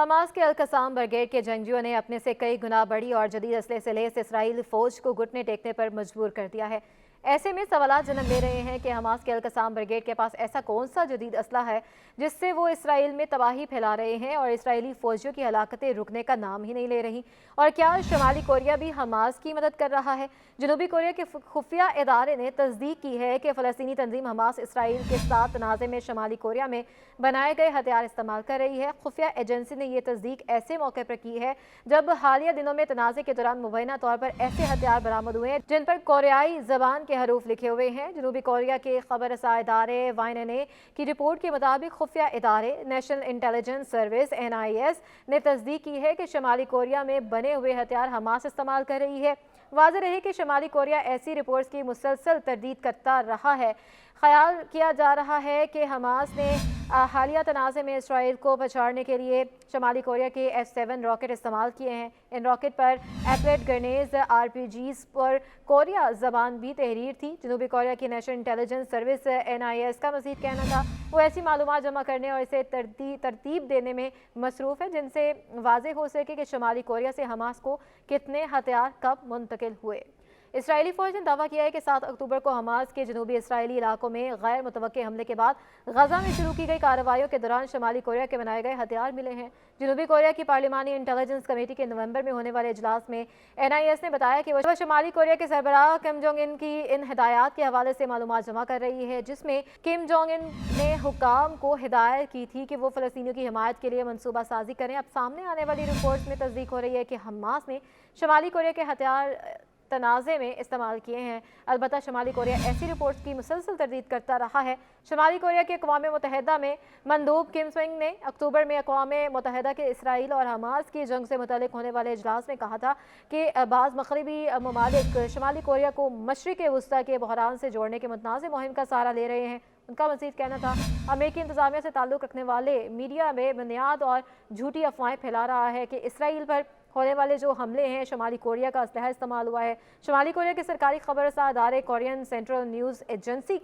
Hamas के अल-कसाम brigade के जंगजुओं ने अपने से कई गुना बड़ी और जदीद असले से लैस इसराइली फौज को घुटने टेकने पर मजबूर कर दिया है। ऐसे में सवाल जन्म ले रहे हैं कि हमास के अल-कसाम ब्रिगेड के पास ऐसा कौन सा जदीद असला है जिससे वो इसराइल में तबाही फैला रहे हैं और इसराइली फौजियों की हलाकतें रुकने का नाम ही नहीं ले रही। और क्या शुमाली कोरिया भी हमास की मदद कर रहा है? जनूबी कोरिया के खुफिया इदारे ने तस्दीक की है कि फ़लस्तीनी तंजीम हमास इसराइल के साथ तनाज़े में शुमाली कोरिया में बनाए गए हथियार इस्तेमाल कर रही है। खुफिया एजेंसी ने यह तस्दीक ऐसे मौके पर की है जब हालिया दिनों में तनाज़े के दौरान मुबैना तौर पर ऐसे हथियार बरामद हुए हैं जिन पर कोरियाई ज़बान के हरूफ लिखे हुए हैं। जनूबी कोरिया के खबर रसा इदारे YNNA की रिपोर्ट के मुताबिक खुफिया इदारे नेशनल इंटेलिजेंस सर्विस NIS ने तस्दीक की है कि शुमाली कोरिया में बने हुए हथियार हमास इस्तेमाल कर रही है। वाज़ेह रहे कि शुमाली कोरिया ऐसी रिपोर्ट्स की मुसलसल तरदीद करता रहा है। ख्याल किया जा रहा है कि हमास ने हालिया तनाज़े में इसराइल को पछाड़ने के लिए शुमाली कोरिया के F7 रॉकेट इस्तेमाल किए हैं। इन रॉकेट पर एप्लेट ग्रेनेड्स RPGs पर कोरिया ज़बान भी तहरीर थी। जनूबी कोरिया की नेशनल इंटेलिजेंस सर्विस NIS का मज़ीद कहना था वो ऐसी मालूमात जमा करने और इसे तरतीब देने में मसरूफ़ है जिनसे वाज़ेह हो सके कि शुमाली कोरिया से हमास को कितने हथियार कब मुंतकिल हुए। इसराइली फ़ौज ने दावा किया है कि 7 अक्टूबर को हमास के जनूबी इसराइली इलाकों में गैर मुतवक्के हमले के बाद गजा में शुरू की गई कार्रवाइयों के दौरान शुमाली कोरिया के बनाए गए हथियार मिले हैं। जनूबी कोरिया की पार्लिमानी इंटेलिजेंस कमेटी के नवंबर में होने वाले इजलास में NIS ने बताया कि वह शुमाली कोरिया के सरबराह किम जोंग उन की इन हिदायत के हवाले से मालूमात जमा कर रही है जिसमें किम जोंग उन ने हुक्काम को हिदायत की थी कि वो फ़लस्तीनियों की हिमायत के लिए मनसूबा साजी करें। अब सामने आने वाली रिपोर्ट्स में तस्दीक हो रही है कि हमास ने शुमाली कोरिया के हथियार तनाज़े में इस्तेमाल किए हैं। अलबत्ता शुमाली कोरिया ऐसी रिपोर्ट्स की मुसलसल तरदीद करता रहा है। शुमाली कोरिया के अक़वाम मुत्तहिदा में मंदूब किम स्विंग ने अक्टूबर में अक़वाम मुत्तहिदा के इसराइल और हमास की जंग से मुतल्लिक़ होने वाले इजलास में कहा था कि बाज़ मग़रिबी ममालिक शुमाली कोरिया को मशरिक़ वुस्ता के बहरान से जोड़ने के मुतनाज़ मुहिम का सहारा ले रहे हैं। उनका मज़ीद कहना था अमेरिकी इंतज़ामिया से ताल्लुक़ रखने वाले मीडिया में बुनियाद और झूठी अफवाहें फैला रहा है कि इसराइल पर होने वाले जो हमले हैं शुमाली कोरिया का असलहा इस्तेमाल हुआ है। शुमाली कोरिया के सरकारी खबर रसा अदारे Korean central news agency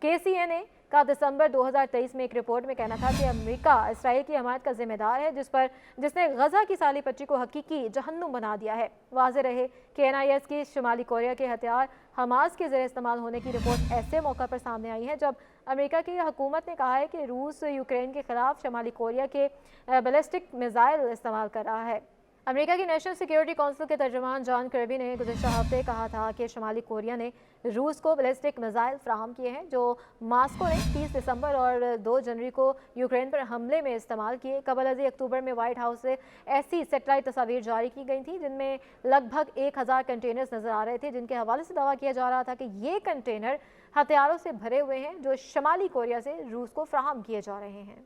KCNA का दिसंबर 2023 में एक रिपोर्ट में कहना था कि अमेरिका इसराइल की हमायत का जिम्मेदार है जिसने गजा की साली पट्टी को हकीकी जहन्नुम बना दिया है। वाज़ेह रहे कि NIS की शुमाली कोरिया के हथियार हमास के ज़रिए इस्तेमाल होने की रिपोर्ट ऐसे मौका पर सामने आई है जब अमेरिका की हुकूमत ने कहा है कि रूस यूक्रेन के खिलाफ शुमाली कोरिया के बैलिस्टिक मिसाइल इस्तेमाल कर रहा है। अमेरिका की नेशनल सिक्योरिटी काउंसिल के तर्जुमान जॉन कर्बी ने गुज़िश्ता हफ्ते कहा था कि शुमाली कोरिया ने रूस को बैलिस्टिक मिसाइल फ्राहम किए हैं जो मास्को ने 30 दिसंबर और 2 जनवरी को यूक्रेन पर हमले में इस्तेमाल किए। कबल अज़ी अक्टूबर में वाइट हाउस से ऐसी सेटेलाइट तस्वीर जारी की गई थी जिनमें लगभग 1000 कंटेनर्स नजर आ रहे थे जिनके हवाले से दावा किया जा रहा था कि ये कंटेनर हथियारों से भरे हुए हैं जो शुमाली कोरिया से रूस को फ्राहम किए जा रहे हैं।